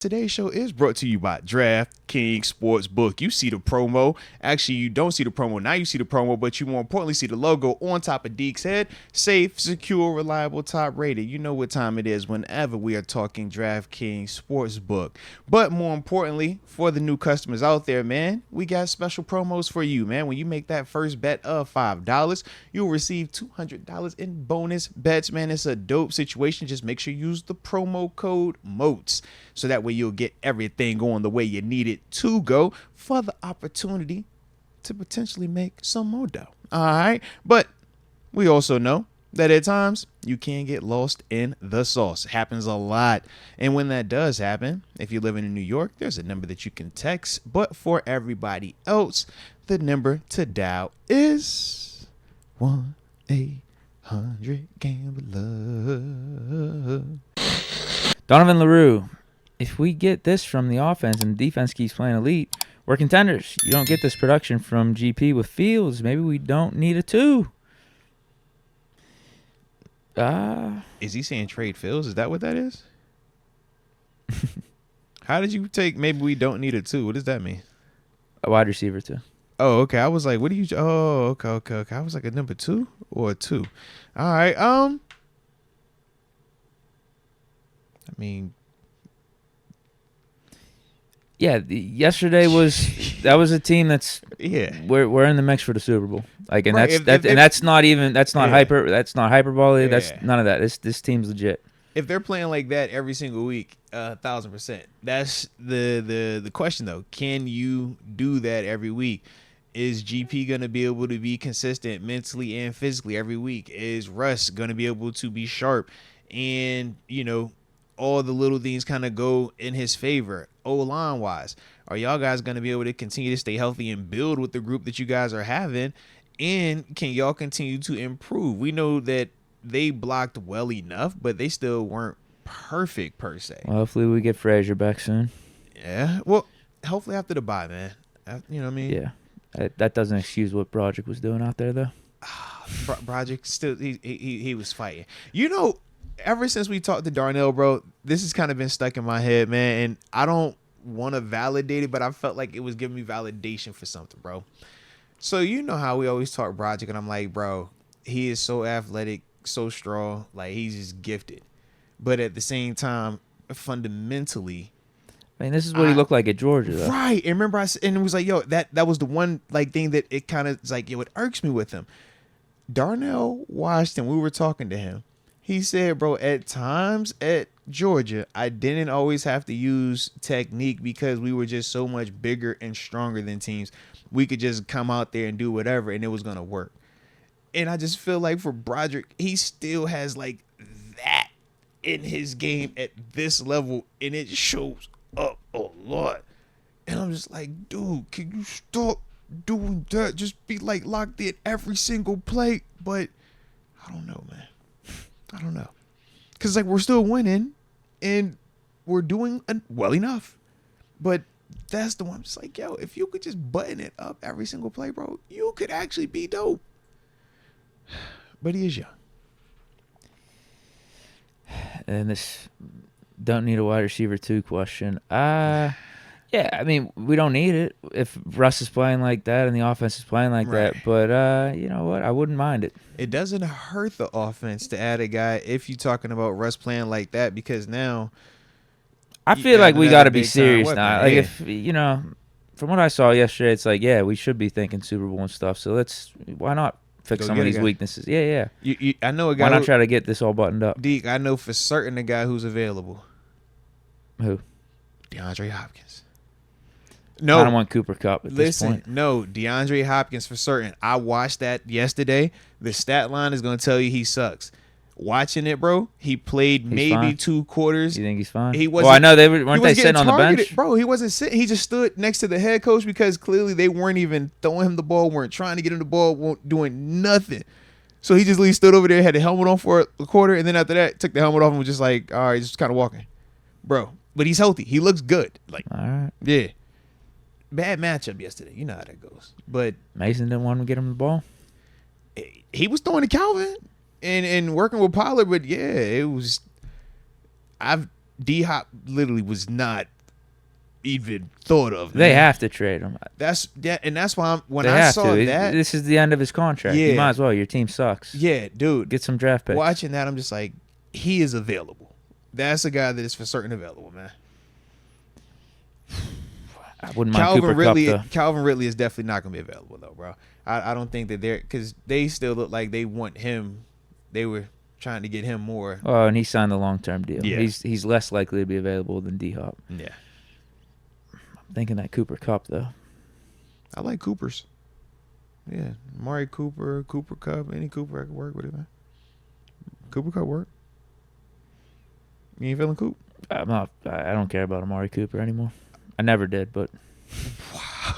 Today's show is brought to you by DraftKings Sportsbook. You see the promo. Actually, you don't see the promo. Now you see the promo, but you more importantly see the logo on top of Deke's head. Safe, secure, reliable, top rated. You know what time it is whenever we are talking DraftKings Sportsbook. But more importantly, for the new customers out there, man, we got special promos for you, man. When you make that first bet of $5, you'll receive $200 in bonus bets, man. It's a dope situation. Just make sure you use the promo code MOATS. So that way you'll get everything going the way you need it to go for the opportunity to potentially make some more dough. All right. But we also know that at times you can get lost in the sauce. It happens a lot. And when that does happen, if you're living in New York, there's a number that you can text. But for everybody else, the number to dial is 1-800-GAMBLER. Donovan LaRue. If we get this from the offense and the defense keeps playing elite, we're contenders. You don't get this production from GP with Fields. Maybe we don't need a 2. Is he saying trade Fields? Is that what that is? How did you take maybe we don't need a 2? What does that mean? A wide receiver 2. Oh, okay. I was like, what do you... Oh, okay. I was like a number 2 or a 2. All right. I mean... Yeah, yesterday was a team that's we're in the mix for the Super Bowl. Like, and right, that's not hyperbole. That's none of that. This team's legit. If they're playing like that every single week, 1,000%. That's the question though. Can you do that every week? Is GP gonna be able to be consistent mentally and physically every week? Is Russ gonna be able to be sharp and all the little things kind of go in his favor? O-line wise, are y'all guys going to be able to continue to stay healthy and build with the group that you guys are having? And can y'all continue to improve? We know that they blocked well enough, but they still weren't perfect per se. Well, hopefully we get Frazier back soon. Yeah. Well, hopefully after the bye, man. You know what I mean? Yeah. That doesn't excuse what Broderick was doing out there, though. Broderick still, he was fighting. Ever since we talked to Darnell, bro, this has kind of been stuck in my head, man. And I don't want to validate it, but I felt like it was giving me validation for something, bro. So you know how we always talk Broderick, and I'm like, bro, he is so athletic, so strong, like he's just gifted. But at the same time, fundamentally, I mean, this is what he looked like at Georgia, though. Right. And remember, and it was like, yo, that was the one like thing that it kind of like, yo, it irks me with him. Darnell Washington, we were talking to him. He said, bro, at times at Georgia, I didn't always have to use technique because we were just so much bigger and stronger than teams. We could just come out there and do whatever, and it was going to work. And I just feel like for Broderick, he still has like that in his game at this level, and it shows up a lot. And I'm just like, dude, can you stop doing that? Just be like locked in every single play. But I don't know, man. I don't know. Because, like, we're still winning, and we're doing well enough. But that's the one. I'm just like, yo, if you could just button it up every single play, bro, you could actually be dope. But he is young. And this don't need a wide receiver 2 question. Yeah, I mean, we don't need it if Russ is playing like that and the offense is playing like that. But you know what? I wouldn't mind it. It doesn't hurt the offense to add a guy if you're talking about Russ playing like that, because now I feel like we got to be serious now. Like, if, from what I saw yesterday, it's like, yeah, we should be thinking Super Bowl and stuff. So why not fix some of these weaknesses? Yeah. I know a guy. Why not try to get this all buttoned up? Deke, I know for certain a guy who's available. Who? DeAndre Hopkins. No, I don't want Cooper Kupp at this point. No, DeAndre Hopkins for certain. I watched that yesterday. The stat line is going to tell you he sucks. Watching it, bro, he played maybe 2 quarters. You think he's fine? He wasn't. Well, I know weren't they sitting on the bench? Bro, he wasn't sitting. He just stood next to the head coach because clearly they weren't even throwing him the ball, weren't trying to get him the ball, weren't doing nothing. So he just stood over there, had the helmet on for a quarter, and then after that, took the helmet off and was just like, all right, just kind of walking. Bro, but he's healthy. He looks good. Like, all right. Yeah. Bad matchup yesterday. You know how that goes. But Mason didn't want to get him the ball. He was throwing to Calvin and working with Pollard, but yeah, it was. I've D-Hop literally was not even thought of. They man. have to trade him. That's why when They I have saw to. that, This is the end of his contract. Yeah. You might as well. Your team sucks. yeah, dude. Get some draft picks. Watching that, I'm just like, he is available. That's a guy that is for certain available, man. I wouldn't mind Cooper Kupp, though. Calvin Ridley is definitely not going to be available, though, bro. I don't think that because they still look like they want him. They were trying to get him more. Oh, and he signed a long-term deal. Yeah. He's less likely to be available than D-Hop. Yeah. I'm thinking that Cooper Kupp, though. I like Coopers. Yeah. Amari Cooper, Cooper Kupp, any Cooper I could work with it, man. Cooper Kupp work. You ain't feeling Coop? I don't care about Amari Cooper anymore. I never did, but Wow.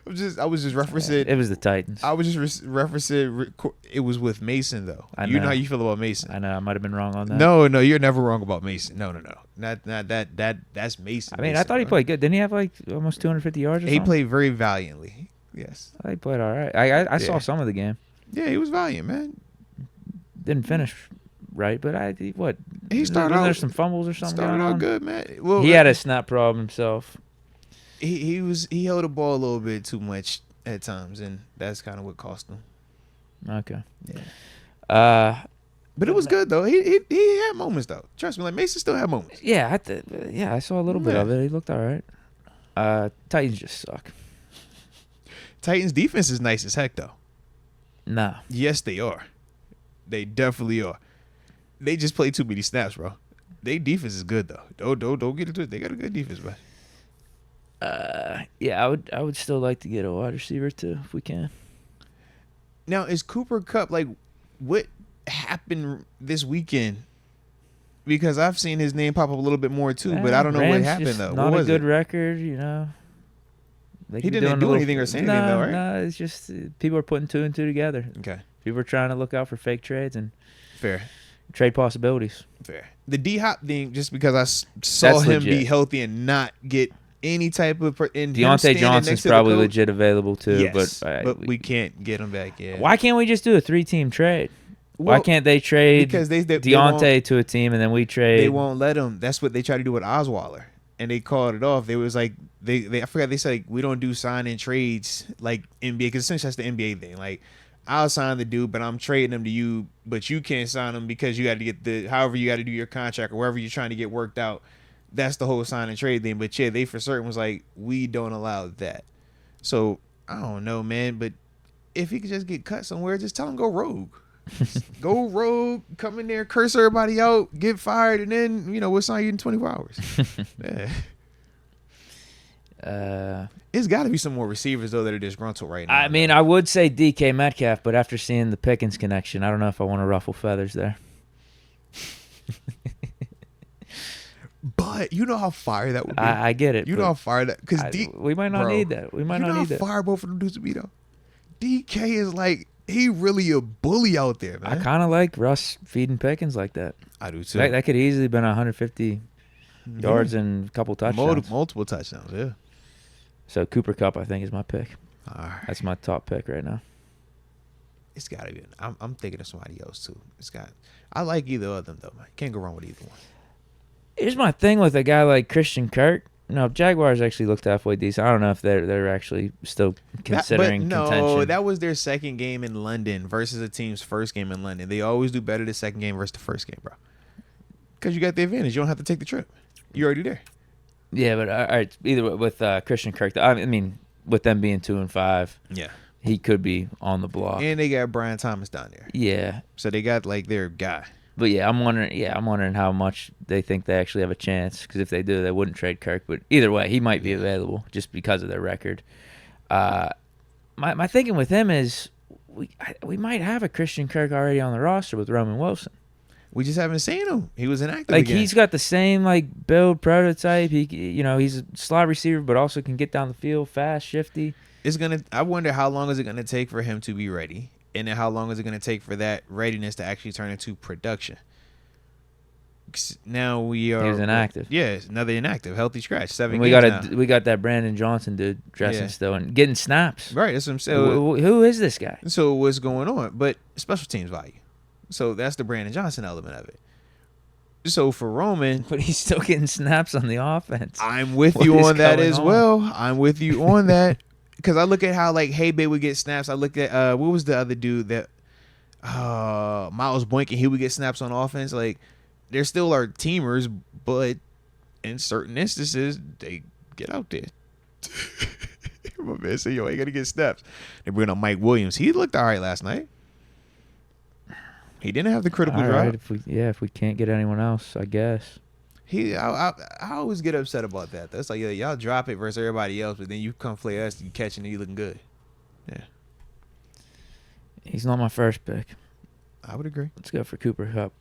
I was just referencing. it was the Titans. I was just referencing. It was with Mason though. I You know know. how you feel about Mason. I know I might have been wrong on that. No, you're never wrong about Mason. No. Not that. That's Mason. I mean, I Mason, thought he bro. played good. Didn't he have like almost 250 yards or He something? played very valiantly. Yes. I thought he played all right. I saw Yeah. some of the game. Yeah, he was valiant, man. Didn't finish right, but what? He started Wasn't out. there some fumbles or something Started going out on? good, man. Well, He had a snap problem himself. he held the ball a little bit too much at times, and that's kind of what cost him. Okay. Yeah. But it was good though. He had moments though. Trust me, like Mason still had moments. Yeah, I saw a little bit Yeah. of it. He looked all right. Titans just suck. Titans defense is nice as heck though. Nah. Yes, they are. They definitely are. They just play too many snaps, bro. They defense is good though. Don't get into it. They got a good defense, man. Yeah, I would still like to get a wide receiver too if we can. Now, is Cooper Kupp like what happened this weekend? Because I've seen his name pop up a little bit more too, but I don't know what Rams happened just though. Not What a was good it? record, you know. They He keep didn't doing do a little- anything or say anything though, right? No, it's just people are putting 2 and 2 together. Okay, People are trying to look out for fake trades and fair. trade possibilities. Fair. The D-Hop thing, just because I saw That's him be legit. healthy and not get any type of and him Deontay standing Johnson's next to the probably coach- legit available too, Yes, but we can't get him back yet. why can't we just do a 3-team trade? Why Well, can't they trade because they won't- Deontay to a team and then we trade? They won't let him. That's what they tried to do with Osweiler, and they called it off. They was like they I forgot they said like, we don't do sign and trades like NBA because essentially that's the NBA thing. Like I'll sign the dude, but I'm trading him to you, but you can't sign him because you got to get the however you got to do your contract or wherever you're trying to get worked out. That's the whole sign and trade thing. But yeah, they for certain was like we don't allow that. So I don't know, man. But if he could just get cut somewhere, just tell him go rogue. Go rogue, come in there, curse everybody out, get fired, and then we'll sign you in 24 hours. Yeah. It's got to be some more receivers though that are disgruntled right now. I mean, I would say DK Metcalf, but after seeing the Pickens connection, I don't know if I want to ruffle feathers there. But you know how fire that would be. I get it. You know how fire that because we might not need that. We might not need that. how fire both of them dudes would be though. DK is like he really a bully out there, man. I kind of like Russ feeding Pickens like that. I do too. That could easily been 150 yards and a couple touchdowns. Multiple touchdowns, yeah. So Cooper Kupp, I think, is my pick. All right. That's my top pick right now. It's got to be. I'm thinking of somebody else too. I like either of them though, man. Can't go wrong with either one. Here's my thing with a guy like Christian Kirk. No, Jaguars actually looked halfway decent. I don't know if they're actually still considering contention. No, that was their second game in London versus a team's first game in London. They always do better the second game versus the first game, bro. Because you got the advantage. You don't have to take the trip. You're already there. Yeah, but all right, either with Christian Kirk, I mean, with them being 2-5, Yeah. he could be on the block. And they got Brian Thomas down there. Yeah, So they got like their guy. but yeah, I'm wondering how much they think they actually have a chance. Because if they do, they wouldn't trade Kirk. But either way, he might be available just because of their record. My thinking with him is we might have a Christian Kirk already on the roster with Roman Wilson. We just haven't seen him. He was inactive Like again. he's got the same like build prototype. He's a slot receiver, but also can get down the field fast, shifty. I wonder how long is it gonna take for him to be ready, and then how long is it gonna take for that readiness to actually turn into production? 'Cause now we are. He was inactive. Yeah, another inactive, healthy scratch. 7 And we games now. we got that Brandon Johnson dude dressing Yeah. still and getting snaps. Right, that's what I'm saying. Who is this guy? So what's going on? But special teams value. So that's the Brandon Johnson element of it. So for Roman, But he's still getting snaps on the offense. I'm with What you is on that going as on? well. I'm with you on that. Because I look at how like Hay-Bay would get snaps. I look at what was the other dude that Miles Boykin, he would get snaps on offense. Like they're still our teamers, but in certain instances they get out there. My man said, "Yo, I ain't gonna get snaps." They bring up Mike Williams. He looked all right last night. He didn't have the critical All drop. right, if we can't get anyone else, I guess. I always get upset about that. That's like, yeah, y'all drop it versus everybody else, but then you come play us, you catching, and you looking good. Yeah, He's not my first pick. I would agree. Let's go for Cooper Kupp.